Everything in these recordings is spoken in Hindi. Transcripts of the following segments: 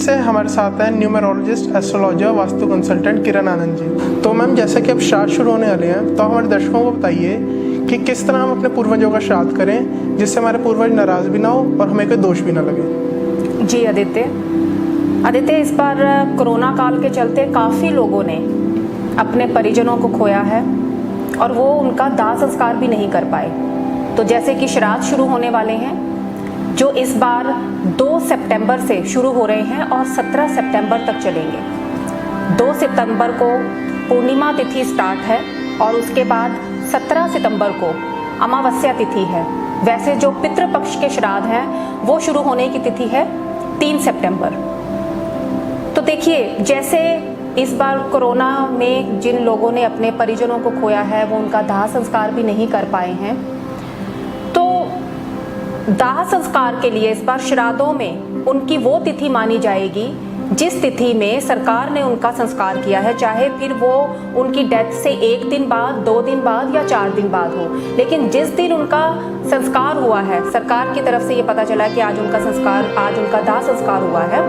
से हमारे साथ हैं numerologist, astrologer, vastu consultant Kiran Anand ji. तो मैम, जैसे कि अब श्राद्ध शुरू होने वाले हैं, तो हमारे दर्शकों को बताइए कि किस तरह हम अपने पूर्वजों का श्राद्ध करें जिससे हमारे पूर्वज नाराज भी ना हो और हमें कोई दोष भी ना लगे। जी आदित्य, इस बार कोरोना काल के चलते काफ़ी लोगों ने अपने परिजनों को खोया है और वो उनका दाह संस्कार भी नहीं कर पाए। तो जैसे कि श्राद्ध शुरू होने वाले हैं जो इस बार 2 सितंबर से शुरू हो रहे हैं और 17 सितंबर तक चलेंगे। 2 सितंबर को पूर्णिमा तिथि स्टार्ट है और उसके बाद 17 सितंबर को अमावस्या तिथि है। वैसे जो पितृपक्ष के श्राद्ध हैं वो शुरू होने की तिथि है 3 सितंबर। तो देखिए, जैसे इस बार कोरोना में जिन लोगों ने अपने परिजनों को खोया है वो उनका दाह संस्कार भी नहीं कर पाए हैं, तो दाह संस्कार के लिए इस बार श्राद्धों में उनकी वो तिथि मानी जाएगी जिस तिथि में सरकार ने उनका संस्कार किया है, चाहे फिर वो उनकी डेथ से 1 दिन बाद, 2 दिन बाद या 4 दिन बाद हो। लेकिन जिस दिन उनका संस्कार हुआ है, सरकार की तरफ से ये पता चला कि आज उनका दाह संस्कार हुआ है,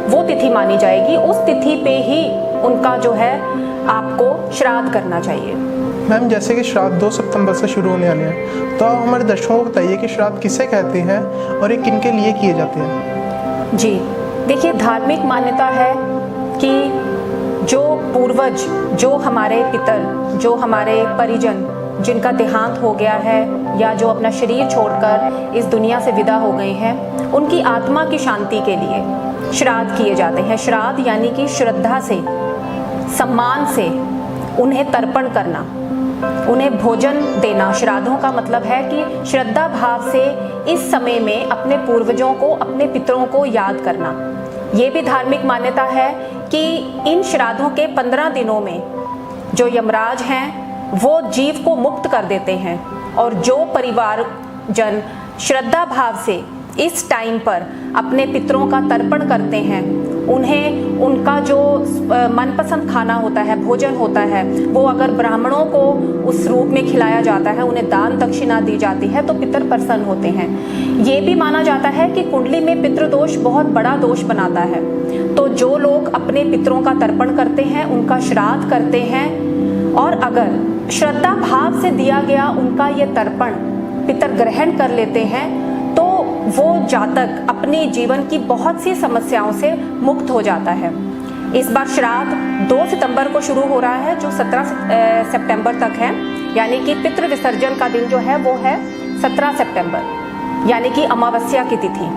वो तिथि मानी जाएगी। उस तिथि पे ही उनका जो है आपको श्राद्ध करना चाहिए। मैम, जैसे कि श्राद्ध 2 सितंबर से शुरू होने वाले हैं, तो आप हमारे दर्शकों को बताइए कि श्राद्ध किसे कहते हैं और ये किन के लिए किए जाते हैं। जी देखिए, धार्मिक मान्यता है कि जो पूर्वज, जो हमारे पितर, जो हमारे परिजन जिनका देहांत हो गया है या जो अपना शरीर छोड़कर इस दुनिया से विदा हो गए हैं, उनकी आत्मा की शांति के लिए श्राद्ध किए जाते हैं। श्राद्ध यानी कि श्रद्धा से, सम्मान से उन्हें तर्पण करना, उन्हें भोजन देना। श्राद्धों का मतलब है कि श्रद्धा भाव से इस समय में अपने पूर्वजों को, अपने पितरों को याद करना। ये भी धार्मिक मान्यता है कि इन श्राद्धों के 15 दिनों में जो यमराज हैं वो जीव को मुक्त कर देते हैं, और जो परिवारजन श्रद्धा भाव से इस टाइम पर अपने पितरों का तर्पण करते हैं, उन्हें उनका जो मनपसंद खाना होता है, भोजन होता है, वो अगर ब्राह्मणों को उस रूप में खिलाया जाता है, उन्हें दान दक्षिणा दी जाती है, तो पितर प्रसन्न होते हैं। ये भी माना जाता है कि कुंडली में पितृदोष बहुत बड़ा दोष बनाता है। तो जो लोग अपने पितरों का तर्पण करते हैं, उनका श्राद्ध करते हैं, और अगर श्रद्धा भाव से दिया गया उनका ये तर्पण पितर ग्रहण कर लेते हैं, तो वो जातक अपने जीवन की बहुत सी समस्याओं से मुक्त हो जाता है। इस बार श्राद्ध 2 सितंबर को शुरू हो रहा है जो 17 सितंबर तक है, यानी कि पितृ विसर्जन का दिन जो है वो है 17 सितंबर, यानी कि अमावस्या की तिथि।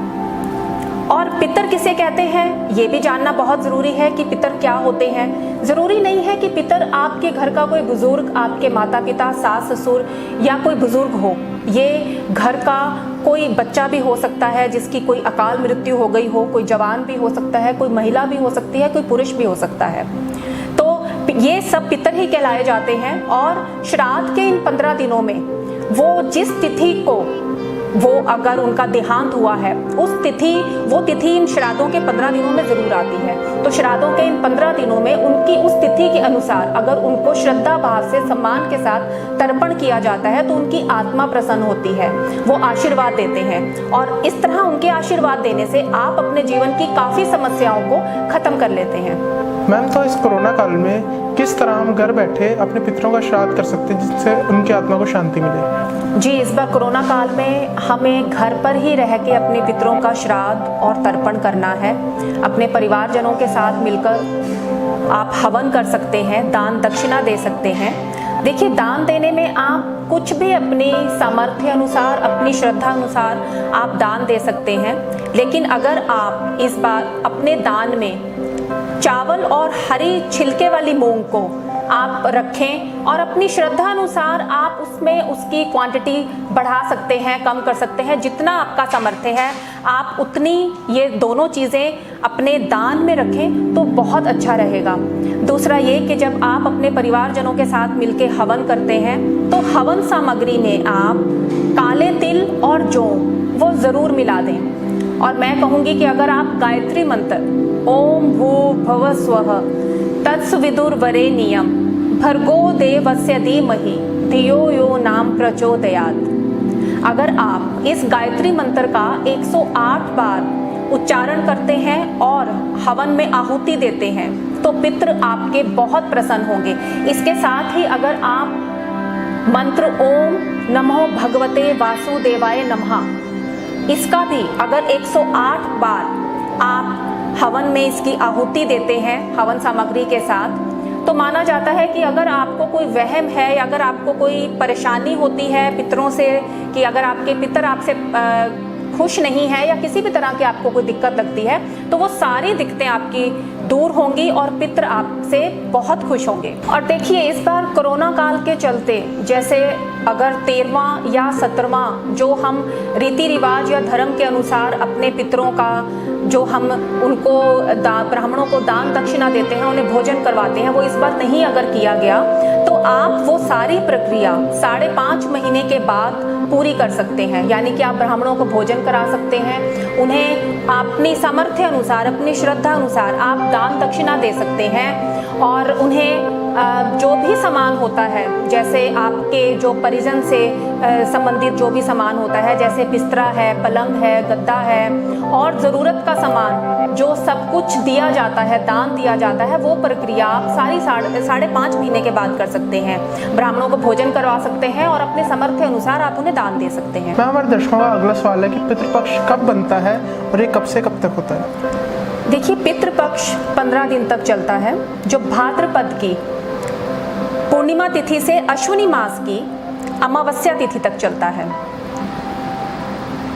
और पितर किसे कहते हैं ये भी जानना बहुत ज़रूरी है कि पितर क्या होते हैं। ज़रूरी नहीं है कि पितर आपके घर का कोई बुजुर्ग, आपके माता पिता, सास ससुर या कोई बुजुर्ग हो। ये घर का कोई बच्चा भी हो सकता है जिसकी कोई अकाल मृत्यु हो गई हो, कोई जवान भी हो सकता है, कोई महिला भी हो सकती है, कोई पुरुष भी हो सकता है। तो ये सब पितर ही कहलाए जाते हैं। और श्राद्ध के इन 15 दिनों में वो जिस तिथि को वो अगर उनका देहांत हुआ है, वो तिथि इन श्राद्धों के 15 दिनों में ज़रूर आती है। तो श्राद्धों के इन 15 दिनों में उनकी उस तिथि के अनुसार अगर उनको श्रद्धा भाव से, सम्मान के साथ तर्पण किया जाता है, तो उनकी आत्मा प्रसन्न होती है, वो आशीर्वाद देते हैं। और इस तरह उनके आशीर्वाद देने से आप अपने जीवन की काफ़ी समस्याओं को ख़त्म कर लेते हैं। मैम, तो इस कोरोना काल में किस तरह हम घर बैठे अपने पितरों का श्राद्ध कर सकते हैं जिससे उनकी आत्मा को शांति मिले। जी, इस बार कोरोना काल में हमें घर पर ही रह के अपने पितरों का श्राद्ध और तर्पण करना है। अपने परिवारजनों के साथ मिलकर आप हवन कर सकते हैं, दान दक्षिणा दे सकते हैं। देखिए, दान देने में आप कुछ भी अपनी सामर्थ्य अनुसार, अपनी श्रद्धा अनुसार आप दान दे सकते हैं। लेकिन अगर आप इस बार अपने दान में चावल और हरी छिलके वाली मूंग को आप रखें और अपनी श्रद्धा अनुसार आप उसमें उसकी क्वांटिटी बढ़ा सकते हैं, कम कर सकते हैं, जितना आपका सामर्थ्य है आप उतनी ये दोनों चीज़ें अपने दान में रखें तो बहुत अच्छा रहेगा। दूसरा ये कि जब आप अपने परिवारजनों के साथ मिलके हवन करते हैं तो हवन सामग्री में आप काले तिल और जौ वो ज़रूर मिला दें। और मैं कहूँगी कि अगर आप गायत्री मंत्र ओम भू भव स्वः तत्सवितुर्वरेण्यं भर्गो देवस्य धीमहि धियो यो नाम प्रचोदयात्, अगर आप इस गायत्री मंत्र का 108 बार उच्चारण करते हैं और हवन में आहुति देते हैं तो पितृ आपके बहुत प्रसन्न होंगे। इसके साथ ही अगर आप मंत्र ओम नमो भगवते वासुदेवाय नमः इसका भी अगर 108 बार आप हवन में इसकी आहुति देते हैं हवन सामग्री के साथ, तो माना जाता है कि अगर आपको कोई वहम है या अगर आपको कोई परेशानी होती है पितरों से, कि अगर आपके पितर आपसे खुश नहीं है या किसी भी तरह की आपको कोई दिक्कत लगती है, तो वो सारी दिक्कतें आपकी दूर होंगी और पितर आपसे बहुत खुश होंगे। और देखिए इस बार कोरोना काल के चलते जैसे अगर 13वां या 17वां जो हम रीति रिवाज या धर्म के अनुसार अपने पितरों का जो हम उनको ब्राह्मणों को दान दक्षिणा देते हैं, उन्हें भोजन करवाते हैं, वो इस बार नहीं अगर किया गया तो आप वो सारी प्रक्रिया 5.5 महीने के बाद पूरी कर सकते हैं। यानी कि आप ब्राह्मणों को भोजन करा सकते हैं, उन्हें अपनी सामर्थ्य अनुसार अपनी श्रद्धा अनुसार आप दान दक्षिणा दे सकते हैं और उन्हें जो भी सामान होता है, जैसे आपके जो परिजन से संबंधित जो भी सामान होता है, जैसे बिस्तरा है, पलंग है, गद्दा है और ज़रूरत का सामान जो सब कुछ दिया जाता है, दान दिया जाता है, वो प्रक्रिया आप सारी 5.5 महीने के बाद कर सकते हैं। ब्राह्मणों को भोजन करवा सकते हैं और अपने सामर्थ्य अनुसार आप उन्हें दान दे सकते हैं। मैम हमारे दर्शकों का अगला सवाल है कि पितृपक्ष कब बनता है और ये कब से कब तक होता है? देखिए पितृपक्ष 15 दिन तक चलता है, जो भाद्रपद की पूर्णिमा तिथि से अश्विनी मास की अमावस्या तिथि तक चलता है।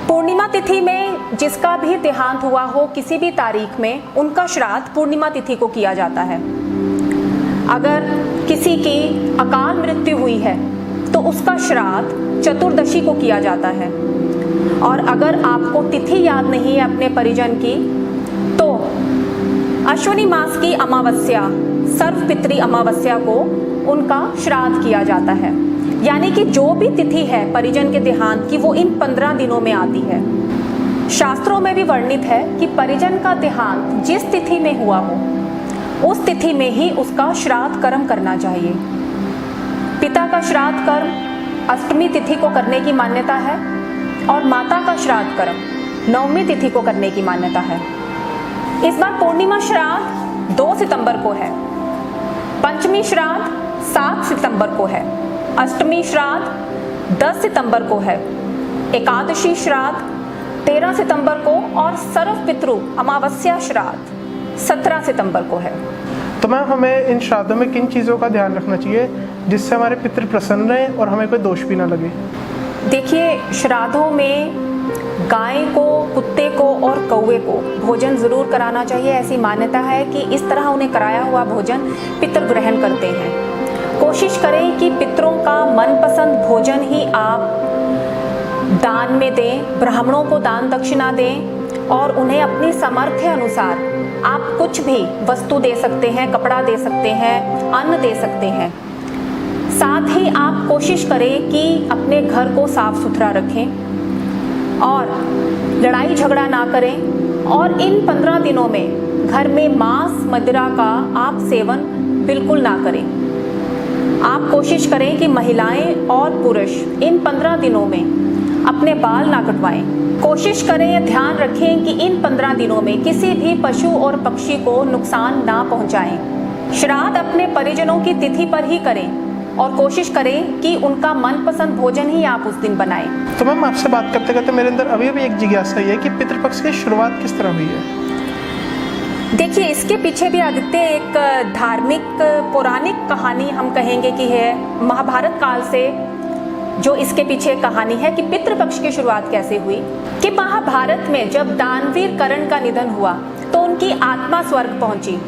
पूर्णिमा तिथि में जिसका भी देहांत हुआ हो किसी भी तारीख में, उनका श्राद्ध पूर्णिमा तिथि को किया जाता है। अगर किसी की अकाल मृत्यु हुई है तो उसका श्राद्ध चतुर्दशी को किया जाता है। और अगर आपको तिथि याद नहीं है अपने परिजन की, तो अश्विनी मास की अमावस्या सर्वपितृ अमावस्या को उनका श्राद्ध किया जाता है। यानी कि जो भी तिथि है परिजन के देहांत की, वो इन 15 दिनों में आती है। शास्त्रों में भी वर्णित है कि परिजन का देहांत जिस तिथि में हुआ हो उस तिथि में ही उसका श्राद्ध कर्म करना चाहिए। पिता का श्राद्ध कर्म अष्टमी तिथि को करने की मान्यता है और माता का श्राद्ध कर्म 9वीं तिथि को करने की मान्यता है। इस बार पूर्णिमा श्राद्ध 2 सितंबर को है, पंचमी श्राद्ध 7 सितंबर को है, अष्टमी श्राद्ध 10 सितंबर को है, एकादशी श्राद्ध 13 सितंबर को और सर्व पितृ अमावस्या श्राद्ध 17 सितंबर को है। तो मैम हमें इन श्राद्धों में किन चीज़ों का ध्यान रखना चाहिए जिससे हमारे पितृ प्रसन्न रहें और हमें कोई दोष भी ना लगे? देखिए श्राद्धों में गाय को, कुत्ते को और कौवे को भोजन जरूर कराना चाहिए। ऐसी मान्यता है कि इस तरह उन्हें कराया हुआ भोजन पितृ ग्रहण करते हैं। कोशिश करें कि पितरों का मनपसंद भोजन ही आप दान में दें, ब्राह्मणों को दान दक्षिणा दें और उन्हें अपनी सामर्थ्य अनुसार आप कुछ भी वस्तु दे सकते हैं, कपड़ा दे सकते हैं, अन्न दे सकते हैं। साथ ही आप कोशिश करें कि अपने घर को साफ सुथरा रखें और लड़ाई झगड़ा ना करें। और इन 15 दिनों में घर में मांस मदिरा का आप सेवन बिल्कुल ना करें। आप कोशिश करें कि महिलाएं और पुरुष इन 15 दिनों में अपने बाल ना कटवाएं। कोशिश करें, ध्यान रखें कि इन 15 दिनों में किसी भी पशु और पक्षी को नुकसान ना पहुंचाएं। श्राद्ध अपने परिजनों की तिथि पर ही करें और कोशिश करें कि उनका मनपसंद भोजन ही आप उस दिन बनाएं। तो मैम आपसे बात करते करते मेरे अंदर अभी भी एक जिज्ञासा है कि पितृपक्ष की शुरुआत किस तरह हुई है? देखिए इसके पीछे भी आदित्य एक धार्मिक पौराणिक कहानी हम कहेंगे कि है। महाभारत काल से जो इसके पीछे कहानी है कि पितृपक्ष की शुरुआत कैसे हुई। कि महाभारत में जब दानवीर कर्ण का निधन हुआ तो उनकी आत्मा स्वर्ग पहुंची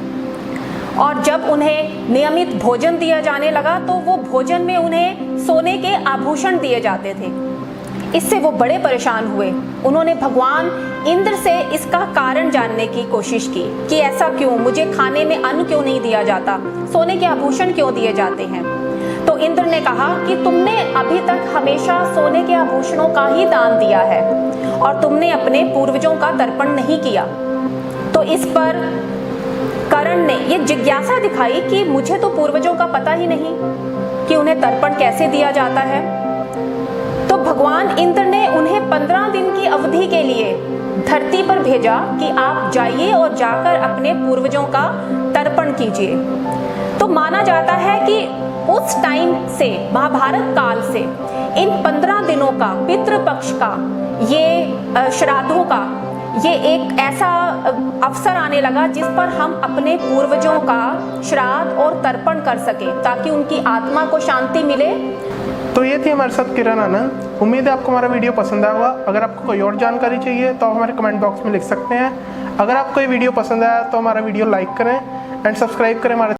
और जब उन्हें नियमित भोजन दिया जाने लगा तो वो भोजन में उन्हें सोने के आभूषण दिए जाते थे। इससे वो बड़े परेशान हुए। उन्होंने भगवान इंद्र से इसका कारण जानने की कोशिश की कि ऐसा क्यों, मुझे खाने में अन्न क्यों नहीं दिया जाता, सोने के आभूषण क्यों दिए जाते हैं। तो इंद्र ने कहा कि तुमने अभी तक हमेशा सोने के आभूषणों का ही दान दिया है और तुमने अपने पूर्वजों का तर्पण नहीं किया। तो इस पर कर्ण ने ये जिज्ञासा दिखाई कि मुझे तो पूर्वजों का पता ही नहीं कि उन्हें तर्पण कैसे दिया जाता है। तो भगवान इंद्र ने उन्हें 15 दिन की अवधि के लिए धरती पर भेजा कि आप जाइए और जाकर अपने पूर्वजों का तर्पण कीजिए। तो माना जाता है कि उस टाइम से, महाभारत काल से, इन 15 दिनों का, पितृपक्ष का, ये श्राद्धों का, ये एक ऐसा अवसर आने लगा जिस पर हम अपने पूर्वजों का श्राद्ध और तर्पण कर सके, ताकि उनकी आत्मा को शांति मिले। तो ये थी हमारे साथ किरण आनंद। उम्मीद है आपको हमारा वीडियो पसंद आया होगा। अगर आपको कोई और जानकारी चाहिए तो आप हमारे कमेंट बॉक्स में लिख सकते हैं। अगर आपको ये वीडियो पसंद आया तो हमारा वीडियो लाइक करें एंड सब्सक्राइब करें हमारे